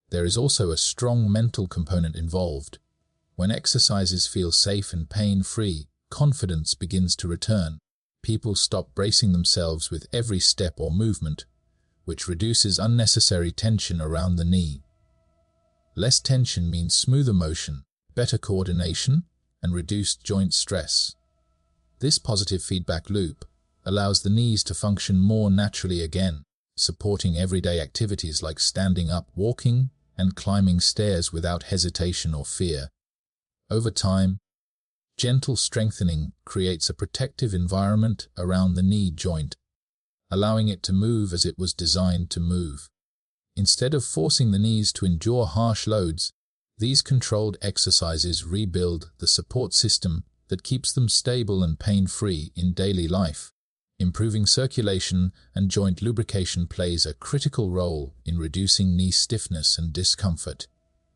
There is also a strong mental component involved. When exercises feel safe and pain-free, confidence begins to return. People stop bracing themselves with every step or movement, which reduces unnecessary tension around the knee. Less tension means smoother motion, better coordination, and reduced joint stress. This positive feedback loop allows the knees to function more naturally again, supporting everyday activities like standing up, walking, and climbing stairs without hesitation or fear. Over time, gentle strengthening creates a protective environment around the knee joint, allowing it to move as it was designed to move. Instead of forcing the knees to endure harsh loads, these controlled exercises rebuild the support system that keeps them stable and pain-free in daily life. Improving circulation and joint lubrication plays a critical role in reducing knee stiffness and discomfort,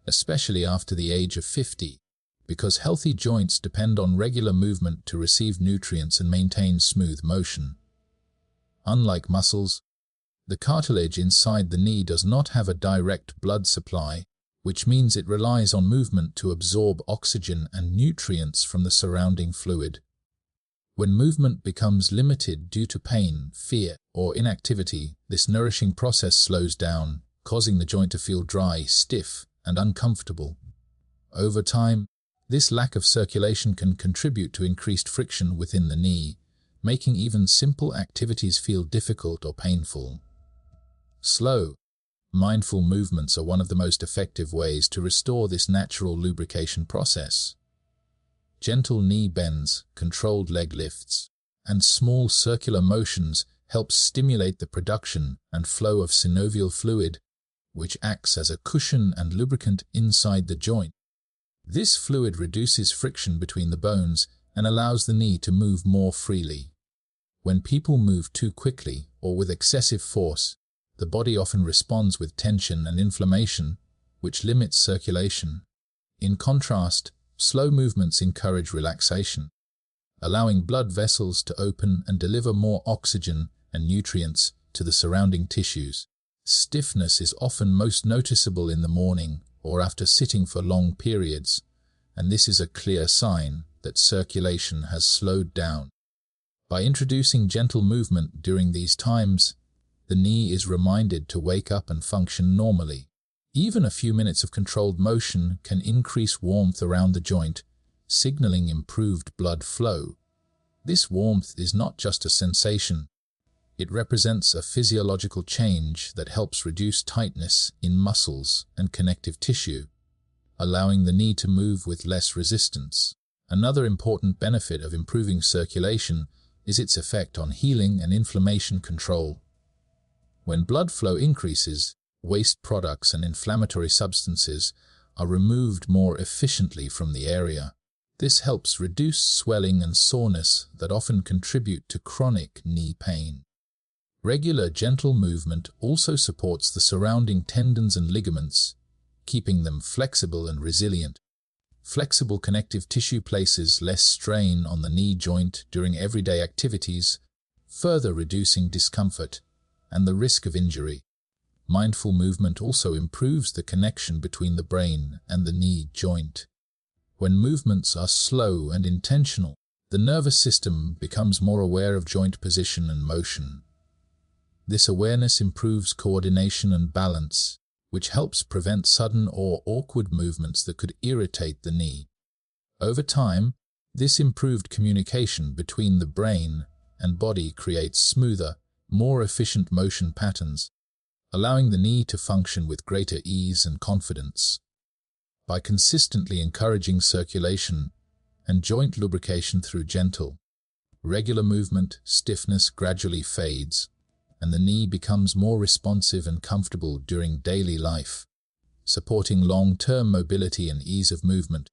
especially after the age of 50, because healthy joints depend on regular movement to receive nutrients and maintain smooth motion. Unlike muscles, the cartilage inside the knee does not have a direct blood supply, which means it relies on movement to absorb oxygen and nutrients from the surrounding fluid. When movement becomes limited due to pain, fear, or inactivity, this nourishing process slows down, causing the joint to feel dry, stiff, and uncomfortable. Over time, this lack of circulation can contribute to increased friction within the knee, making even simple activities feel difficult or painful. Slow, mindful movements are one of the most effective ways to restore this natural lubrication process. Gentle knee bends, controlled leg lifts, and small circular motions help stimulate the production and flow of synovial fluid, which acts as a cushion and lubricant inside the joint. This fluid reduces friction between the bones and allows the knee to move more freely. When people move too quickly or with excessive force, the body often responds with tension and inflammation, which limits circulation. In contrast, slow movements encourage relaxation, allowing blood vessels to open and deliver more oxygen and nutrients to the surrounding tissues. Stiffness is often most noticeable in the morning or after sitting for long periods, and this is a clear sign that circulation has slowed down. By introducing gentle movement during these times, the knee is reminded to wake up and function normally. Even a few minutes of controlled motion can increase warmth around the joint, signaling improved blood flow. This warmth is not just a sensation. It represents a physiological change that helps reduce tightness in muscles and connective tissue, allowing the knee to move with less resistance. Another important benefit of improving circulation is its effect on healing and inflammation control. When blood flow increases, waste products and inflammatory substances are removed more efficiently from the area. This helps reduce swelling and soreness that often contribute to chronic knee pain. Regular gentle movement also supports the surrounding tendons and ligaments, keeping them flexible and resilient. Flexible connective tissue places less strain on the knee joint during everyday activities, further reducing discomfort and the risk of injury. Mindful movement also improves the connection between the brain and the knee joint. When movements are slow and intentional, the nervous system becomes more aware of joint position and motion. This awareness improves coordination and balance, which helps prevent sudden or awkward movements that could irritate the knee. Over time, this improved communication between the brain and body creates smoother, more efficient motion patterns, allowing the knee to function with greater ease and confidence. By consistently encouraging circulation and joint lubrication through gentle, regular movement, stiffness gradually fades, and the knee becomes more responsive and comfortable during daily life. Supporting long-term mobility and ease of movement,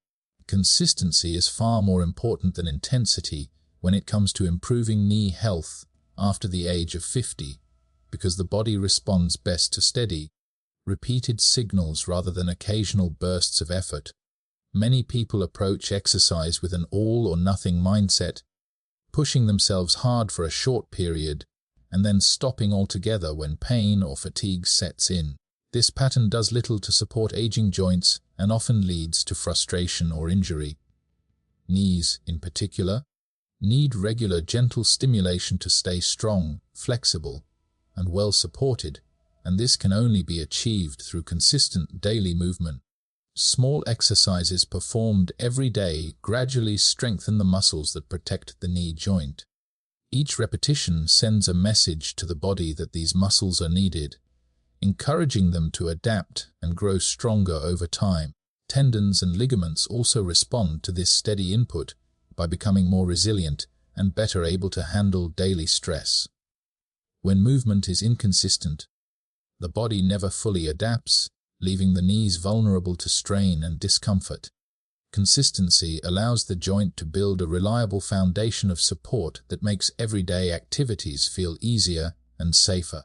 consistency is far more important than intensity when it comes to improving knee health after the age of 50. Because the body responds best to steady, repeated signals rather than occasional bursts of effort. Many people approach exercise with an all-or-nothing mindset, pushing themselves hard for a short period and then stopping altogether when pain or fatigue sets in. This pattern does little to support aging joints and often leads to frustration or injury. Knees, in particular, need regular gentle stimulation to stay strong, flexible, and well supported, and this can only be achieved through consistent daily movement. Small exercises performed every day gradually strengthen the muscles that protect the knee joint. Each repetition sends a message to the body that these muscles are needed, encouraging them to adapt and grow stronger over time. Tendons and ligaments also respond to this steady input by becoming more resilient and better able to handle daily stress. When movement is inconsistent, the body never fully adapts, leaving the knees vulnerable to strain and discomfort. Consistency allows the joint to build a reliable foundation of support that makes everyday activities feel easier and safer.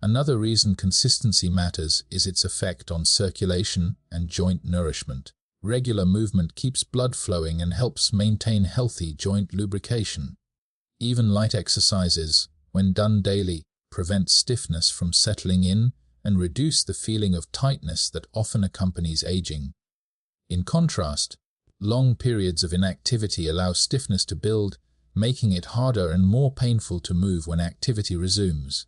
Another reason consistency matters is its effect on circulation and joint nourishment. Regular movement keeps blood flowing and helps maintain healthy joint lubrication. Even light exercises, when done daily, prevent stiffness from settling in and reduce the feeling of tightness that often accompanies aging. In contrast, long periods of inactivity allow stiffness to build, making it harder and more painful to move when activity resumes.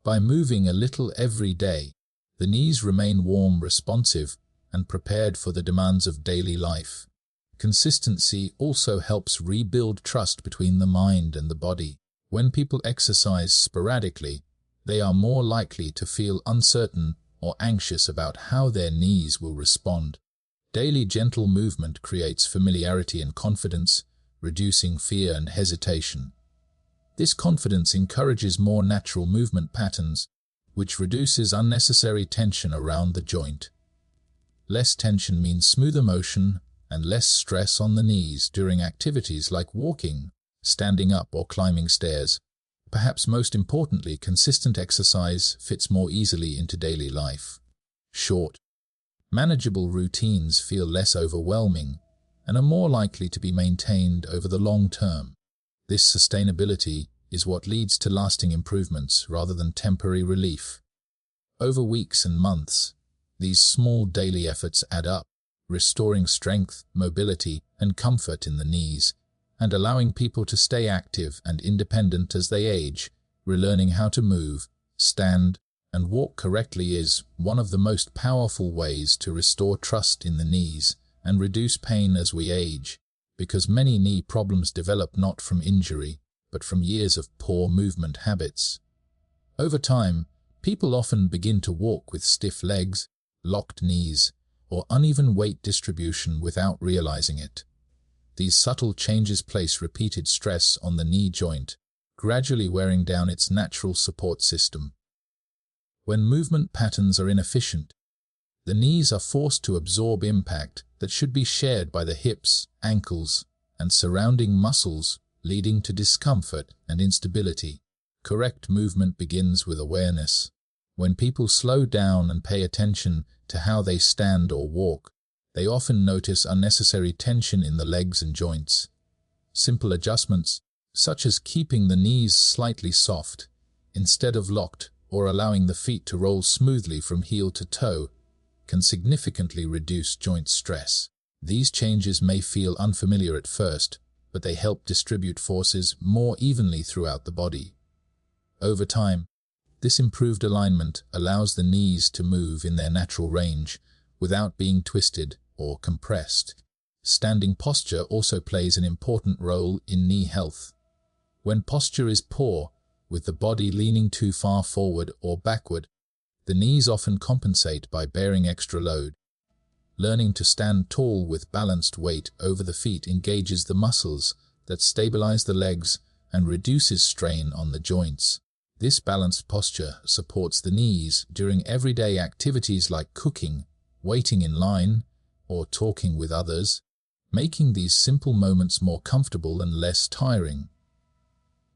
By moving a little every day, the knees remain warm, responsive, and prepared for the demands of daily life. Consistency also helps rebuild trust between the mind and the body. When people exercise sporadically, they are more likely to feel uncertain or anxious about how their knees will respond. Daily gentle movement creates familiarity and confidence, reducing fear and hesitation. This confidence encourages more natural movement patterns, which reduces unnecessary tension around the joint. Less tension means smoother motion and less stress on the knees during activities like walking, standing up, or climbing stairs. Perhaps most importantly, consistent exercise fits more easily into daily life. Short, manageable routines feel less overwhelming and are more likely to be maintained over the long term. This sustainability is what leads to lasting improvements rather than temporary relief. Over weeks and months, these small daily efforts add up, restoring strength, mobility, and comfort in the knees, and allowing people to stay active and independent as they age. Relearning how to move, stand, and walk correctly is one of the most powerful ways to restore trust in the knees and reduce pain as we age, because many knee problems develop not from injury, but from years of poor movement habits. Over time, people often begin to walk with stiff legs, locked knees, or uneven weight distribution without realizing it. These subtle changes place repeated stress on the knee joint, gradually wearing down its natural support system. When movement patterns are inefficient, the knees are forced to absorb impact that should be shared by the hips, ankles, and surrounding muscles, leading to discomfort and instability. Correct movement begins with awareness. When people slow down and pay attention to how they stand or walk, they often notice unnecessary tension in the legs and joints. Simple adjustments, such as keeping the knees slightly soft instead of locked or allowing the feet to roll smoothly from heel to toe, can significantly reduce joint stress. These changes may feel unfamiliar at first, but they help distribute forces more evenly throughout the body. Over time, this improved alignment allows the knees to move in their natural range without being twisted or compressed. Standing posture also plays an important role in knee health. When posture is poor, with the body leaning too far forward or backward, the knees often compensate by bearing extra load. Learning to stand tall with balanced weight over the feet engages the muscles that stabilize the legs and reduces strain on the joints. This balanced posture supports the knees during everyday activities like cooking, waiting in line, or talking with others, making these simple moments more comfortable and less tiring.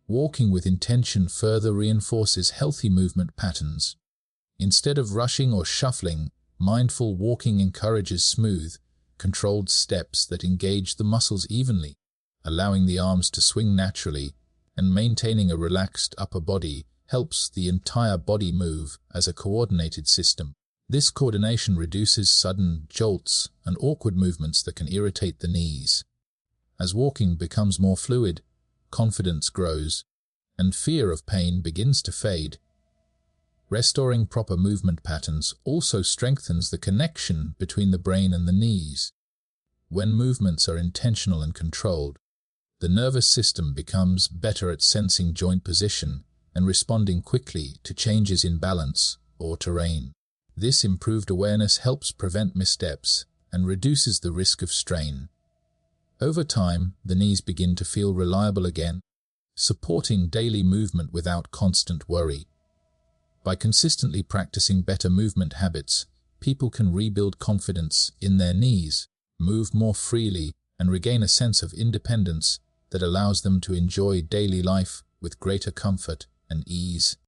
Walking with intention further reinforces healthy movement patterns. Instead of rushing or shuffling, mindful walking encourages smooth, controlled steps that engage the muscles evenly, allowing the arms to swing naturally, and maintaining a relaxed upper body helps the entire body move as a coordinated system. This coordination reduces sudden jolts and awkward movements that can irritate the knees. As walking becomes more fluid, confidence grows, and fear of pain begins to fade. Restoring proper movement patterns also strengthens the connection between the brain and the knees. When movements are intentional and controlled, the nervous system becomes better at sensing joint position and responding quickly to changes in balance or terrain. This improved awareness helps prevent missteps and reduces the risk of strain. Over time, the knees begin to feel reliable again, supporting daily movement without constant worry. By consistently practicing better movement habits, people can rebuild confidence in their knees, move more freely, and regain a sense of independence that allows them to enjoy daily life with greater comfort and ease.